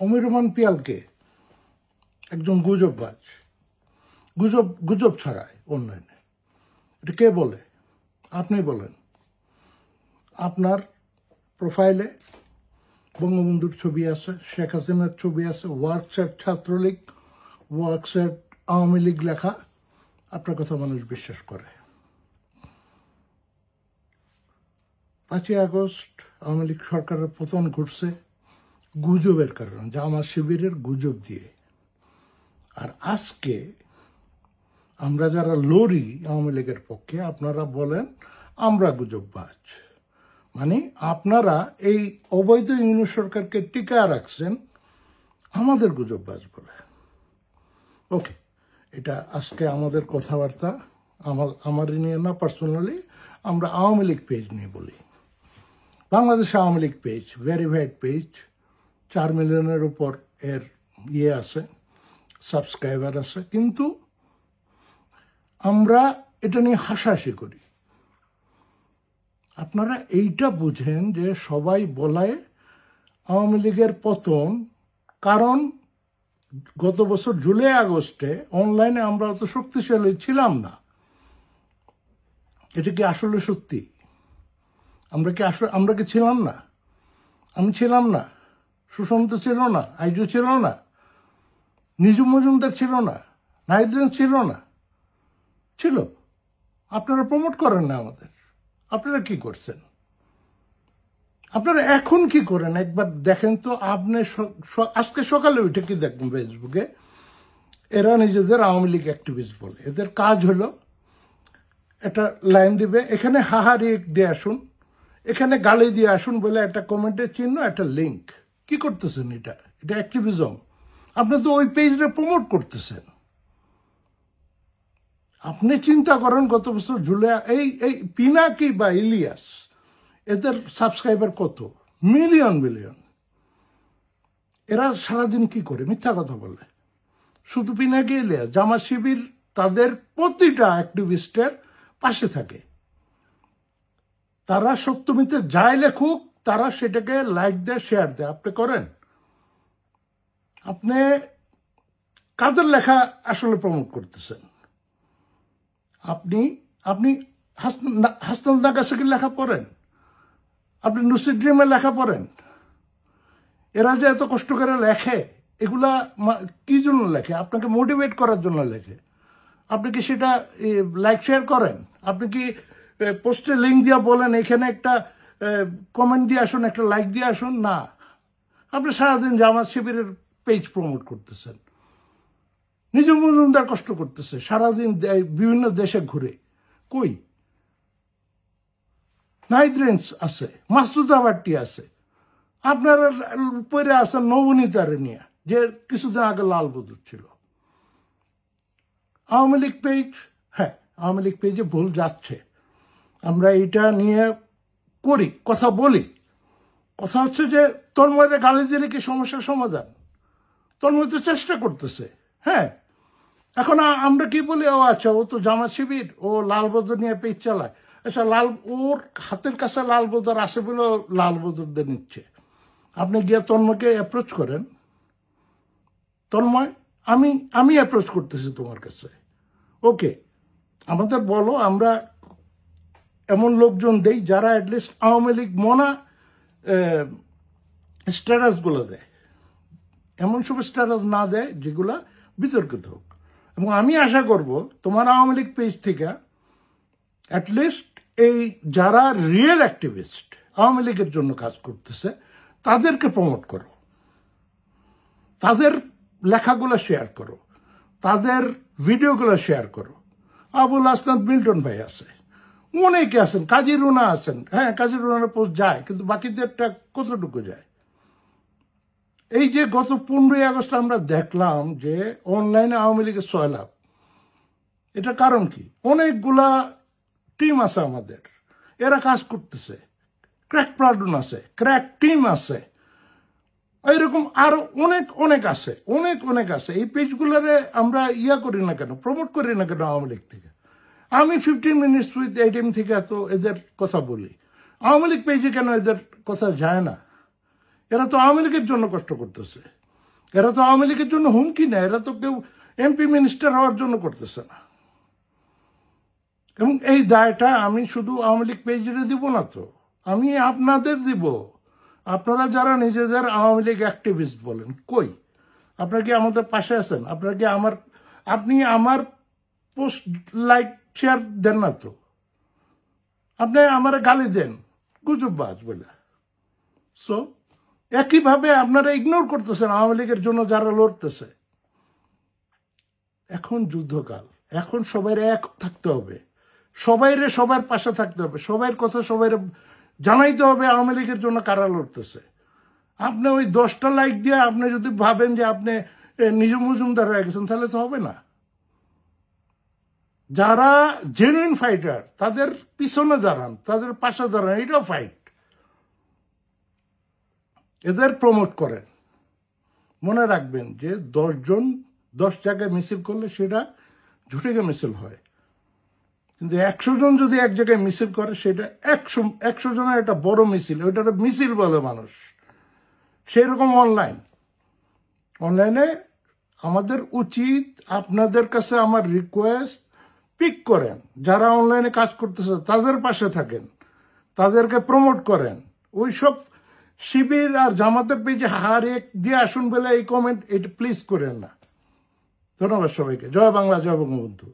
অমির রহমান পিয়ালকে একজন গুজববাজ, গুজব ছড়ায় অনলাইনে। এটা কে বলে? আপনি বলেন। আপনার প্রোফাইলে বঙ্গবন্ধুর ছবি আছে, শেখ হাসিনার ছবি আছে, ওয়ার্কসেট ছাত্রলীগ, ওয়ার্কসেট আওয়ামী লীগ লেখা। আপনার কথা মানুষ বিশ্বাস করে। 5ই আগস্ট আওয়ামী লীগ সরকারের পতন ঘটছে গুজবের কারণে, জামাত শিবিরের গুজব দিয়ে। আর আজকে আমরা যারা লড়ি আওয়ামী লীগের পক্ষে, আপনারা বলেন আমরা গুজববাজ। মানে আপনারা এই অবৈধ ইউনিট সরকারকে টিকায় রাখছেন আমাদের গুজববাজ বলে। ওকে, এটা আজকে আমাদের কথাবার্তা আমারই নিয়ে না, পার্সোনালি আমরা আওয়ামী লীগ পেজ নিয়ে বলি। Bangladesh Awami League page, verified page, 4 মিলিয়নের উপর এর আছে, সাবস্ক্রাইবার আছে। কিন্তু আমরা এটা নিয়ে হাসাহাসি করি। আপনারা এইটা বুঝেন যে সবাই বলায় আওয়ামী লীগের পতন, কারণ গত বছর জুলাই আগস্টে অনলাইনে আমরা অত শক্তিশালী ছিলাম না। এটা কি আসলে সত্যি? আমরা কি ছিলাম না? আমি ছিলাম না, সুশান্ত ছিল না, আইজু ছিল না, নিজু মজুমদার ছিল না, নাহিদ ছিল না, ছিল। আপনারা প্রমোট করেন না আমাদের। আপনারা কি করছেন? আপনারা এখন কি করেন একবার দেখেন তো। আপনি আজকে সকালে উঠে কি দেখবেন ফেসবুকে, এরা নিজেদের আওয়ামী লীগ অ্যাক্টিভিস্ট বলে। এদের কাজ হলো একটা লাইন দিবে, এখানে হাহারি দিয়ে আসুন, এখানে গালি দিয়ে আসুন বলে একটা কমেন্টের চিহ্ন, একটা লিঙ্ক। কি করতেছেন? এটা অ্যাক্টিভিজম। আপনি তো ওই পেজটা প্রমোট করতেছেন। আপনি চিন্তা করেন গত বছর জুলাই এই পিনাকি বা ইলিয়াস, এদের সাবস্ক্রাইবার কত? Million million. এরা সারাদিন কি করে? মিথ্যা কথা বলে। শুধু পিনাকি ইলিয়াস, জামাত শিবির তাদের প্রতিটা অ্যাক্টিভিস্টের পাশে থাকে। তারা সত্যমিতে যাই লেখুক, তারা সেটাকে লাইক দেয়, শেয়ার দেয়। আপনি করেন? আপনি কাদের লেখা আসলে প্রমোট করতেছেন? আপনি হাসনাত নাগাসাকির লেখা পড়েন? আপনি নুসির ড্রিমের লেখা পড়েন? এরা যে এত কষ্ট করে লেখে, এগুলা কি জন্য লেখে? আপনাকে মোটিভেট করার জন্য লেখে। আপনি কি সেটা লাইক শেয়ার করেন? আপনি কি পোস্টে লিঙ্ক দিয়ে বলেন এখানে একটা কমেন্ট দিয়ে আসুন, একটা লাইক দিয়ে আসুন? না, আপনি সারাদিন জামাত শিবিরের পেজ প্রমোট করতেছেন। নিজু মজুমদার কষ্ট করতেছে, সারাদিন বিভিন্ন দেশে ঘুরে। কই? নাহিদ আছে, মাসুদ আবারটি আছে, আপনারা পরে আছেন নবনীতারে নিয়ে, যে কিছুদিন আগে লাল বদর ছিল। আওয়ামী লীগ পেজ, হ্যাঁ আওয়ামী লীগ পেজে ভুল যাচ্ছে, আমরা এইটা নিয়ে করি, কথা বলি। কথা হচ্ছে যে তন্ময়রে গালি দিলে কি সমস্যার সমাধান? তন্ময় তো চেষ্টা করতেছে। হ্যাঁ, এখন আমরা কি বলি, ও আচ্ছা ও তো জামাত শিবির, ও লাল বদর নিয়ে পেজ চালায়। আচ্ছা, ওর হাতের কাছে লাল বদর আসে বলে লাল বদরদের নিচ্ছে। আপনি গিয়ে তন্ময়কে অ্যাপ্রোচ করেন। তন্ময়, আমি অ্যাপ্রোচ করতেছি তোমার কাছে। ওকে, আমাদের বলো, আমরা এমন লোকজন দেই যারা অ্যাটলিস্ট আওয়ামী লীগ মনা স্ট্যাটাসগুলো দেয়, এমন সব স্ট্যাটাস না দেয় যেগুলা বিতর্কিত হোক। এবং আমি আশা করব তোমার আওয়ামী লীগ পেজ থেকে অ্যাটলিস্ট এই যারা রিয়েল অ্যাক্টিভিস্ট আওয়ামী লীগের জন্য কাজ করতেছে তাদেরকে প্রমোট করো, তাদের লেখাগুলো শেয়ার করো, তাদের ভিডিওগুলো শেয়ার করো। আবুল হাসনাত মিল্টন ভাই আছে, অনেকে আছেন, কাজী রুনা আছেন। হ্যাঁ, কাজী রুনার পোস্ট যায়, কিন্তু বাকিদেরটা কতটুকু যায়? এই যে গত 15ই আগস্ট আমরা দেখলাম যে অনলাইনে আওয়ামী লীগের সয়লাভ, এটার কারণ কি? অনেকগুলা টিম আছে আমাদের, এরা কাজ করতেছে, ক্র্যাক প্লাটুন আছে, ক্র্যাক টিম আছে, এইরকম আরো অনেক আছে, অনেক আছে। এই পেজগুলোরে আমরা করি না কেন, প্রমোট করি না কেন আওয়ামী লীগ থেকে? আমি 15 মিনিটস উইথ এটিএম থেকে তো এদের কথা বলি, আওয়ামী লীগ পেজে কেন এদের কথা যায় না? এরা তো আওয়ামী লীগের জন্য কষ্ট করতেছে। এরা তো আওয়ামী লীগের জন্য হুমকি না, এরা তো কেউ এমপি মিনিস্টার হওয়ার জন্য করতেছে না। এবং এই দায়টা আমি শুধু আওয়ামী লীগ পেজে দিব না, তো আমি আপনাদের দিব। আপনারা যারা নিজেদের আওয়ামী লীগ অ্যাক্টিভিস্ট বলেন, কই আপনারা কি আমাদের পাশে আছেন? আপনারা কি আপনি আমার পোস্ট লাইক শেয়ার দেন না, তো আপনি আমার গালি দেন গুজববাজ বলে। সো একইভাবে আপনারা ইগনোর করতেছেন আওয়ামী লীগের জন্য যারা লড়তেছে। এখন যুদ্ধকাল, এখন সবাই এক থাকতে হবে, সবার পাশে থাকতে হবে, সবার কথা সবাই জানাইতে হবে আওয়ামী লীগের জন্য কারা লড়তেছে। আপনি ওই 10টা লাইক দিয়ে আপনি যদি ভাবেন যে আপনি নিজ মজুমদার হয়ে গেছেন, তাহলে তো হবে না। যারা জেনুইন ফাইটার তাদের পিছনে দাঁড়ান, তাদের পাশে দাঁড়ান, এটাও ফাইট। এদের প্রমোট করেন। মনে রাখবেন যে 10 জন 10 জায়গায় মিছিল করলে সেটা ঝুটেকে মিছিল হয়, কিন্তু 100 জন যদি এক জায়গায় মিছিল করে সেটা 100 জনের একটা বড় মিছিল, ওইটা মিছিল বলে মানুষ। সেই রকম অনলাইনে আমাদের উচিত, আপনাদের কাছে আমার রিকোয়েস্ট, পিক করেন, যারা অনলাইনে কাজ করতেছে তাদের পাশে থাকেন, তাদেরকে প্রমোট করেন। ওইসব শিবির আর জামাতের পেজে হারে দিয়ে আসুন বলে এই কমেন্ট এটা প্লিজ করেন না। ধন্যবাদ সবাইকে। জয় বাংলা, জয় বঙ্গবন্ধু।